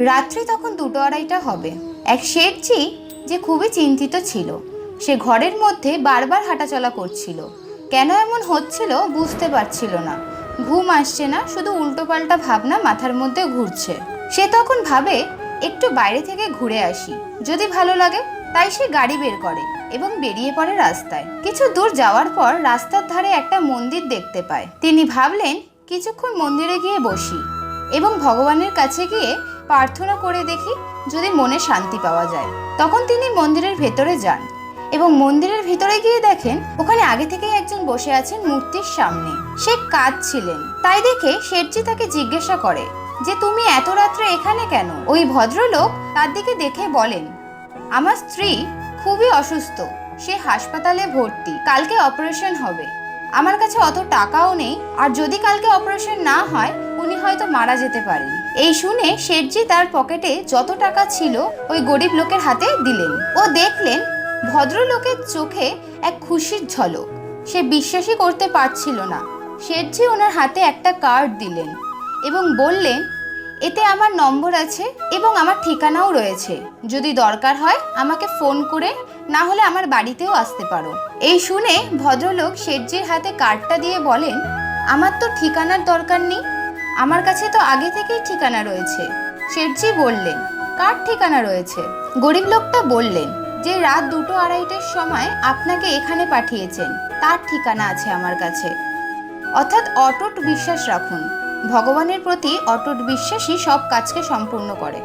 রাত্রি তখন 2-2:30 হবে। এক শেঠজি যে খুবই চিন্তিত ছিল, সে ঘরের মধ্যে বারবার হাঁটাচলা করছিল। কেন এমন হচ্ছিল বুঝতে পারছিল না। ঘুম আসছে না, শুধু উল্টোপাল্টা ভাবনা মাথার মধ্যে ঘুরছে। সে তখন ভাবে একটু বাইরে থেকে ঘুরে আসি, যদি ভালো লাগে। তাই সে গাড়ি বের করে এবং বেরিয়ে পড়ে রাস্তায়। কিছু দূর যাওয়ার পর রাস্তার ধারে একটা মন্দির দেখতে পায়। তিনি ভাবলেন কিছুক্ষণ মন্দিরে গিয়ে বসি এবং ভগবানের কাছে গিয়ে প্রার্থনা করে দেখি যদি মনে শান্তি পাওয়া যায়। তখন তিনি মন্দিরের ভেতরে যান এবং মন্দিরের ভিতরে গিয়ে দেখেন ওখানে আগে থেকেই একজন বসে আছেন মূর্তির সামনে। সে কাঁদছিলেন। তাই দেখে শেঠজি তাকে জিজ্ঞাসা করে যে তুমি এত রাত্রে এখানে কেন? ওই ভদ্রলোক তার দিকে দেখে বলেন, আমার স্ত্রী খুবই অসুস্থ, সে হাসপাতালে ভর্তি, কালকে অপারেশন হবে। আমার কাছে অত টাকাও নেই, আর যদি কালকে অপারেশন না হয় উনি হয়তো মারা যেতে পারেন। এই শুনে শেঠজি তার পকেটে যত টাকা ছিল ওই গরিব লোকের হাতে দিলেন। ও দেখলেন ভদ্রলোকের চোখে এক খুশির ঝলক। সে বিশ্বাসই করতে পারছিল না। শেঠজি ওনার হাতে একটা কার্ড দিলেন এবং বললেন, এতে আমার নম্বর আছে এবং আমার ঠিকানাও রয়েছে, যদি দরকার হয় আমাকে ফোন করে, না হলে আমার বাড়িতেও আসতে পারো। এই শুনে ভদ্রলোক শেঠজির হাতে কার্ডটা দিয়ে বলেন, আমার তো ঠিকানার দরকার নেই, আমার কাছে তো আগে থেকেই ঠিকানা রয়েছে। শেঠজি বললেন, কার ঠিকানা রয়েছে? গরিব লোকটা বললেন যে রাত 2-2:30 সময় আপনাকে এখানে পাঠিয়েছেন, তার ঠিকানা আছে আমার কাছে। অর্থাৎ অটুট বিশ্বাস রাখুন। ভগবানের প্রতি অটুট বিশ্বাসই সব কাজকে সম্পূর্ণ করে।